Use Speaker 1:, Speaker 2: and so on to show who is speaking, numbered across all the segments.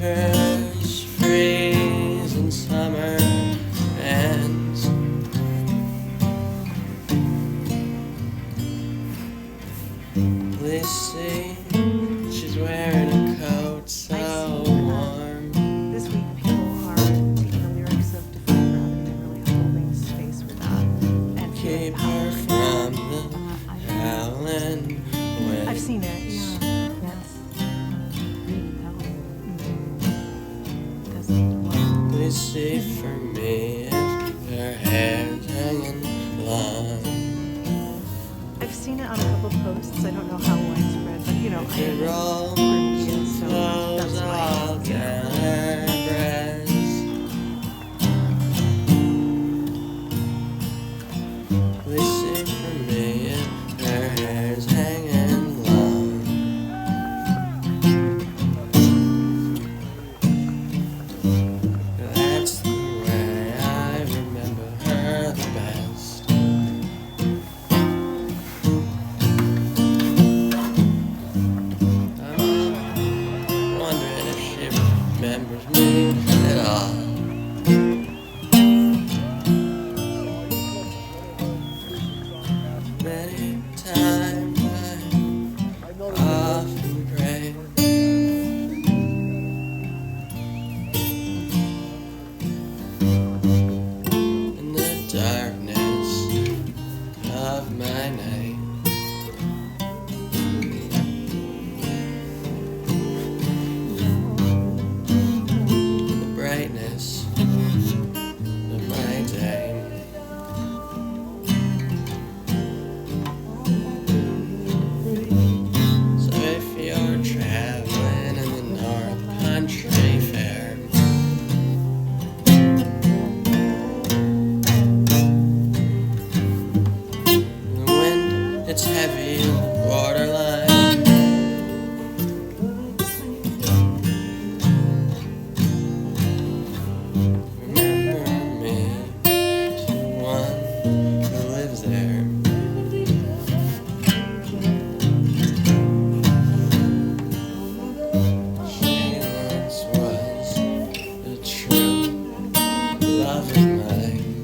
Speaker 1: rivers freeze and summer ends. Please see, she's wearing a coat so warm.
Speaker 2: This week people are taking the lyrics of Defying Gravity and really holding space for that. And
Speaker 1: Keep her from the howling wind.
Speaker 2: I've seen it, yeah. That's
Speaker 1: Please see for me if her hair's hanging long.
Speaker 2: I've seen it on a couple posts. I don't know how widespread, but you know,
Speaker 1: It rolls
Speaker 2: so that's
Speaker 1: all
Speaker 2: why.
Speaker 1: down her breast. Please see for me if her hair's hanging long. That's the way I remember her the best. I'm wondering if she remembers me at all. Many times I often pray. In the darkness of my night, in the brightness of my day. So if you're traveling in the North Country Fair, the wind, it's heavy in the borderline. Remember me to one who lives there. She once was a true love of mine.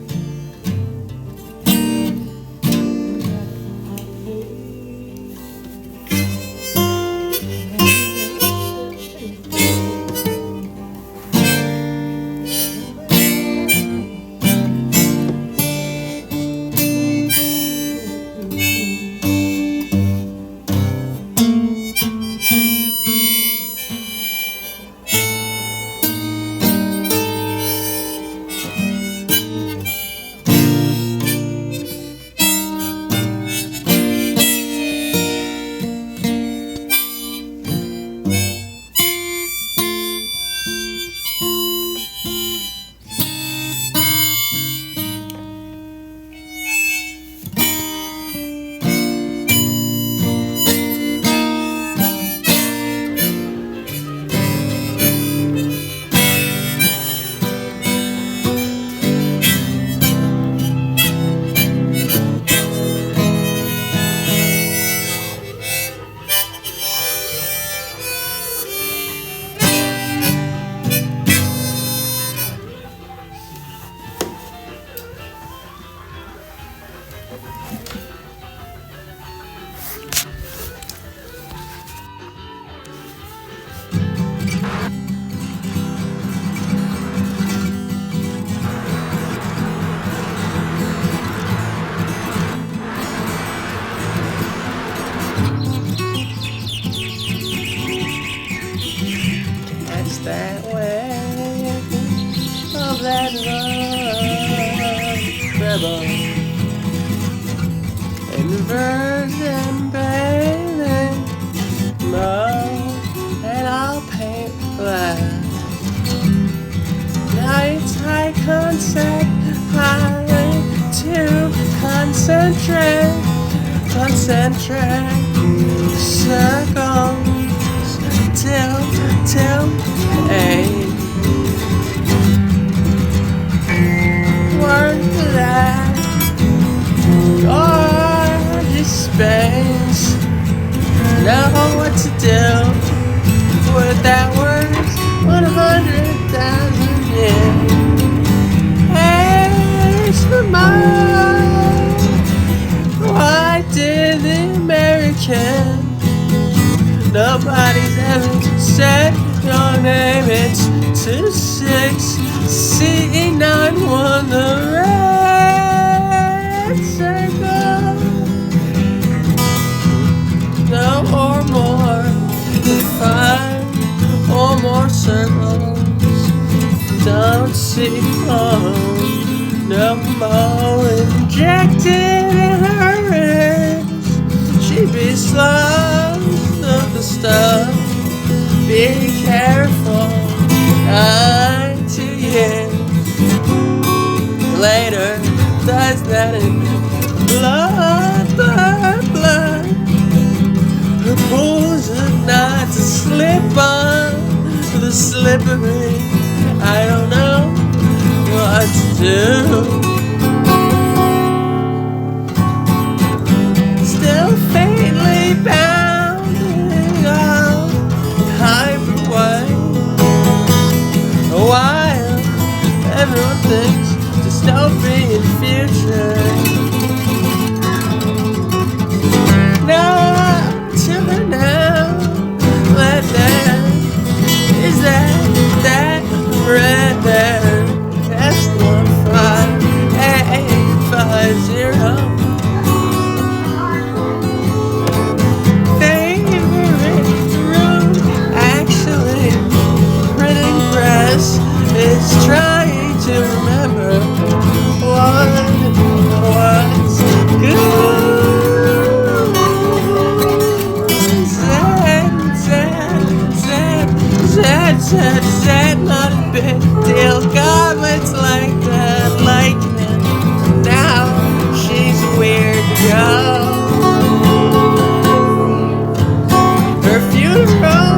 Speaker 1: That's that way of that love rebel inversion, baby. More and I'll paint black. Nights high concept, high to concentrate, circles till eight. Work that gorgeous space. Know what to do with that words. What said your name, it's 26C91, the red circle. No or more than 5 or more circles. Don't see home, no more injected in her wrist. She'd be slow of the stuff. Be careful, eye to years. Later, does that in blood, blood, blood. Her pulls are not to slip on the slippery. I don't know what to do. Still faintly bounding on hyperway. While everyone thinks dystopian future. No, to her now, let that is that red there. S15850. Favorite room, actually, printing press is trying to remember what was good. Zed, not a big deal. Goblins like that, lightning. Now she's weird to go. Her funeral,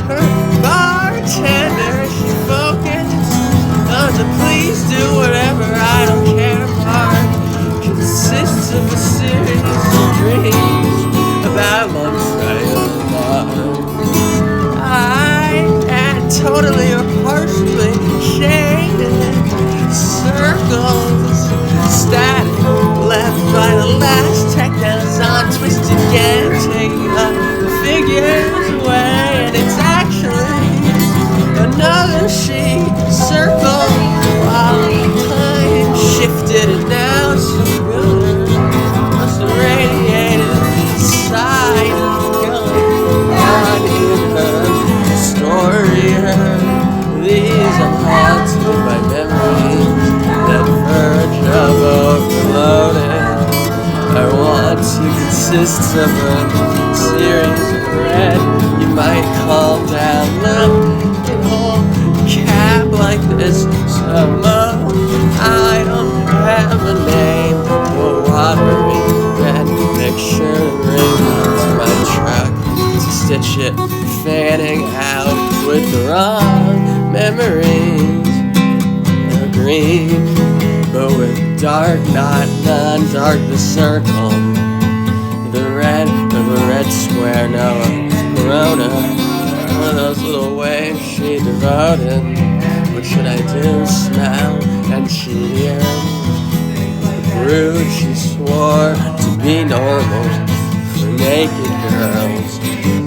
Speaker 1: her bartender, she focused on the please do whatever, I don't care part. Consists of a series of dreams about Montreal. Totally or partially shaded circles, static, left by the last technos on twisted again, taking up the figures away, and it's actually another sheet circle while time shifted and now surrender must have radiated inside going on in her story. These are haunted by memories that verge of overloading. Our want to consists of a series of red. You might call down look and hold cap like this. Somehow I don't have a name. A watery red picture ring to my truck to stitch it, fanning out with the wrong memories. They're green, but with dark, not non-dark, the circle. The red of a red square, no, corona. One of those little waves she devoted. What should I do? Smell and cheer. The brood she swore to be normal for naked girls.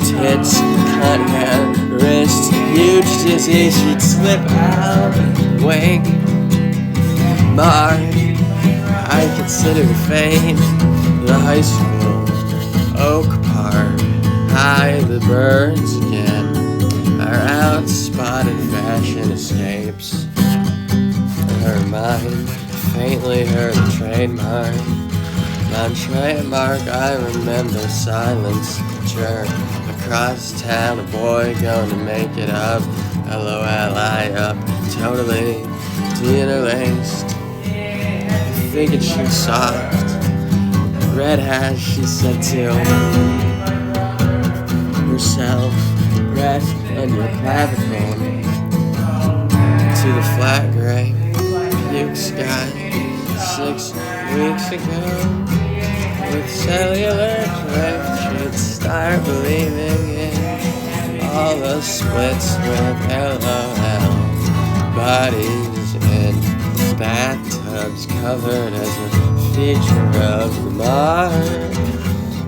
Speaker 1: Tits, cut hair, wrist, huge disease, she'd slip out and wink. Mark, I consider fate. The high school, Oak Park, high the birds again. Our out-spotted fashion escapes. Her mind faintly heard a trademark. On trademark, I remember silence, jerk. Across town, a boy going to make it up. LOLI up, totally deinterlaced. Thinking she's soft. Red hash, she said to herself. Rest under clavicle. To the flat gray puke sky 6 weeks ago. With cellular drift, she'd start believing in all the splits with LOL. Bodies in bathtubs covered as a feature of the Mars.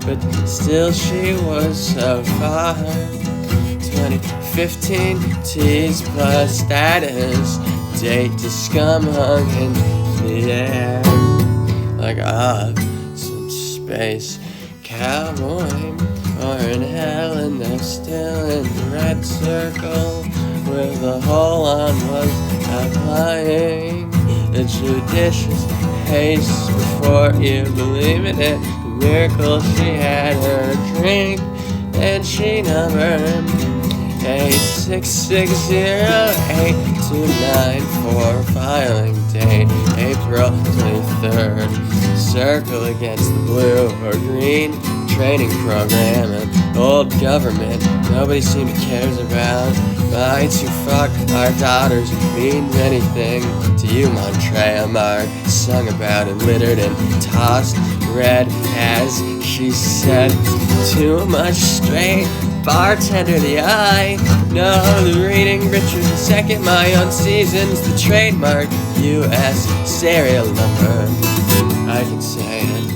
Speaker 1: But still she was so far to 2015 T's plus status. Date to scum hung in the air like some space cowboy or in hell, and they're still in the red circle with the hole on was applying the judicious haste before you believe in it. The miracle, she had her drink and she numbered 8660829 filing date April 23rd. Circle against the blue or green training program and old government nobody seems to cares about. Might you fuck our daughters means anything to you, Montreal Mark sung about and littered and tossed red as she said too much straight bartender the eye. No, the reading Richard II, my own seasons, the trademark U.S. serial number. I can say it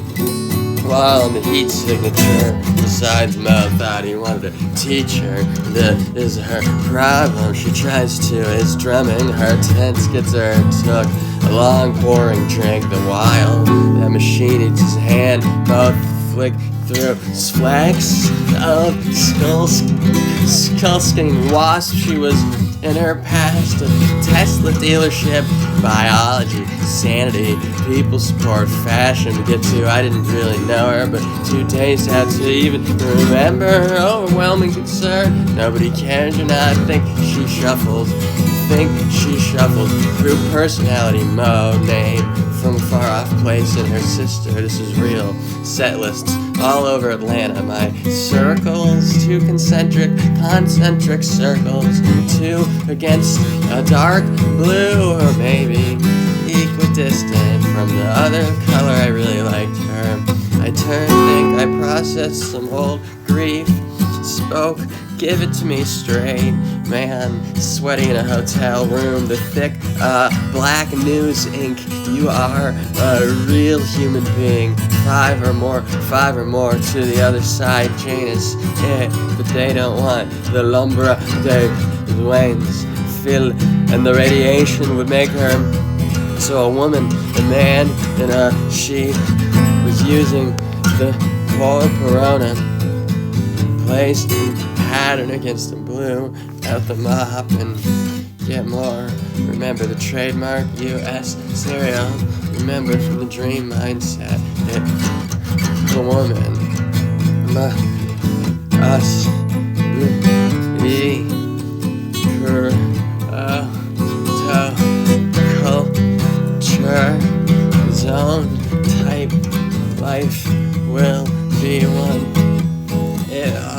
Speaker 1: while on the heat signature beside the mouth thought he wanted to teach her. That is her problem. She tries to, is drumming. Her tense gets her took a long pouring drink. The while that machine eats his hand, both flick through flecks of skull-skinning wasp. She was in her past a Tesla dealership, biology, sanity, people support, fashion to get to. I didn't really know her, but 2 days had to even remember her overwhelming concern. Nobody cares or not. Think she shuffles through personality mode. Name from a far off place in her sister. This is real. Set lists all over Atlanta. My circles, 2 concentric circles, 2 against a dark blue, or maybe equidistant from the other color. I really liked her. I turned, think I processed some old grief, spoke, give it to me straight. Man, sweaty in a hotel room, the thick black news ink. You are a real human being. 5 or more to the other side. Janus, but they don't want the Lumbra de Duanes fill, and the radiation would make her so a woman, a man, and she was using the Corona placed in pattern against the blue out the mop and get more. Remember the trademark U.S. cereal. Remember from the dream mindset that the woman, us, culture zone type life will be one.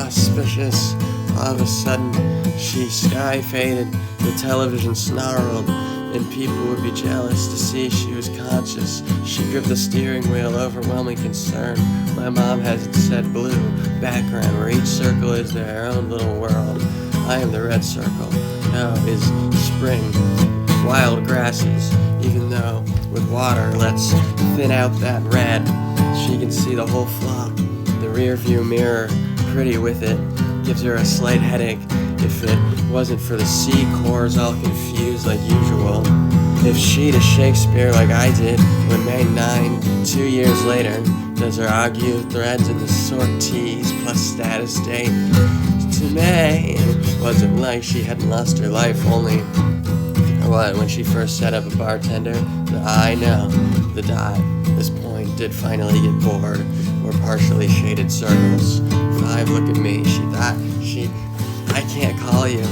Speaker 1: Auspicious. All of a sudden, she sky faded, the television snarled, and people would be jealous to see she was conscious. She gripped the steering wheel, overwhelming concern. My mom has it set blue, background where each circle is their own little world. I am the red circle. Now is spring, wild grasses, even though with water let's thin out that red. She can see the whole flock, the rear view mirror, pretty with it, gives her a slight headache. If it wasn't for the C cores all confused like usual. If she to Shakespeare like I did when May 9, 2 years later, does her argue threads in the sorties plus status date. To May, it wasn't like she hadn't lost her life, only what, when she first set up a bartender, I know, the dot, this point did finally get bored, or partially shaded circles. 5, look at me, she thought, I can't call you,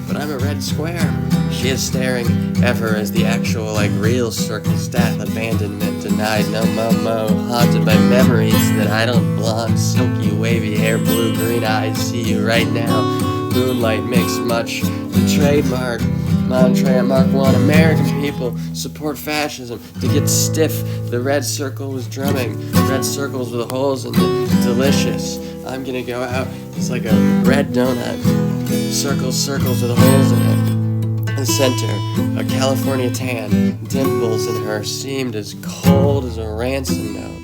Speaker 1: but I'm a red square. She is staring ever as the actual, like real circles, death, abandonment, denied, no momo, haunted by memories that I don't belong, silky, wavy hair, blue, green eyes, see you right now. Moonlight makes much, the trademark. Montreal Mark 1, American people support fascism. To get stiff, the red circle was drumming. Red circles with holes in the delicious. I'm gonna go out, it's like a red donut. Circles with holes in it. The center, a California tan. Dimples in her seemed as cold as a ransom note.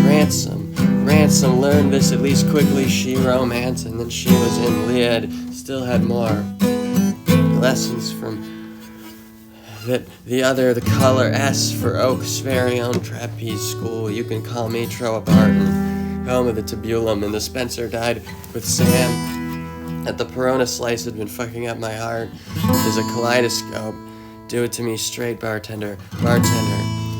Speaker 1: Ransom Ransom learned this at least quickly. She romance, and then she was in Lied. Still had more lessons from the other, the color S for Oak's very own trapeze school. You can call me Troa Barton, home of the tabulum, and the Spencer died with Sam. At the Perona slice had been fucking up my heart. There's a kaleidoscope. Do it to me straight, bartender.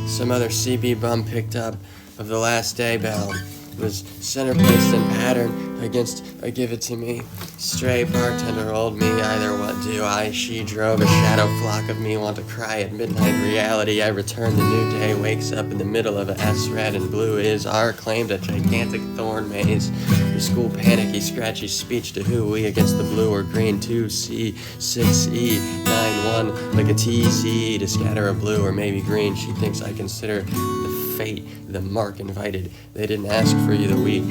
Speaker 1: Some other CB bum picked up of the last day bell. It was center placed in pattern against a give it to me. Straight bartender, old me, either what do I? She drove a shadow flock of me, want to cry at midnight reality. I return, the new day wakes up in the middle of a S, red and blue is our claimed a gigantic thorn maze. The school panicky, scratchy speech to who we against the blue or green 2C, 6E, 9-1, like a TC to scatter a blue or maybe green. She thinks I consider the fate, the mark invited. They didn't ask for you the week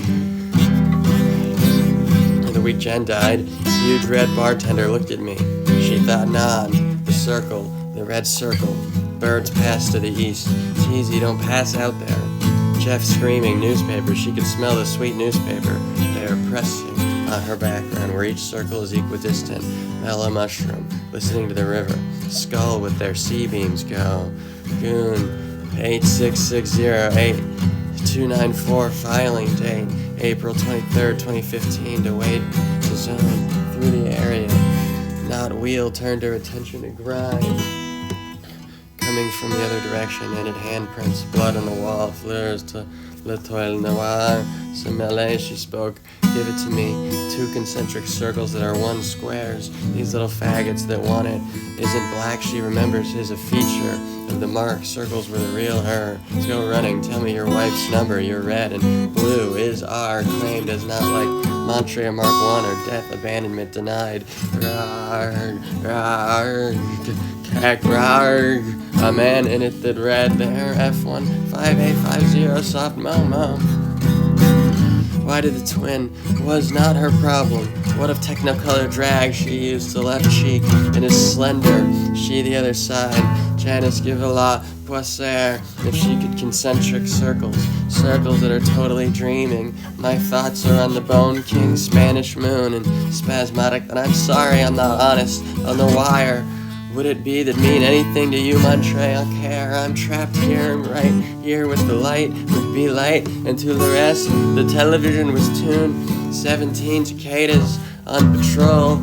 Speaker 1: Jen died. Huge red bartender looked at me. She thought nod. The circle, the red circle. Birds pass to the east. It's easy, don't pass out there. Jeff screaming, newspaper. She could smell the sweet newspaper. They are pressing on her background where each circle is equidistant. Mellow mushroom, listening to the river. Skull with their C-beams go. Goon, 86608. 294 filing date, April 23rd, 2015, to wait to zone through the area. Not wheel turned her attention to grind. Coming from the other direction, knitted handprints, blood on the wall, fleurs to l'étoile noire. Semele, she spoke, give it to me. 2 concentric circles that are 1 squares. These little faggots that want it. Isn't black, she remembers, is a feature of the mark. Circles were the real her. Let's go running, tell me your wife's number. You're red and blue is R, claimed as not like Montreal Mark 1 or death, abandonment denied. Rarg, cack, rarg. A man in it that read there, F15850, soft Momo. Why did the twin was not her problem? What of Technicolor drag? She used the left cheek and is slender, she the other side. Janice give a la poisser if she could concentric circles that are totally dreaming. My thoughts are on the Bone King, Spanish moon, and spasmodic that I'm sorry I'm not honest on the wire. Would it be that mean anything to you, Montreal care? I'm trapped here and right here with the light, with B-Light, and to the rest, the television was tuned. 17 cicadas on patrol,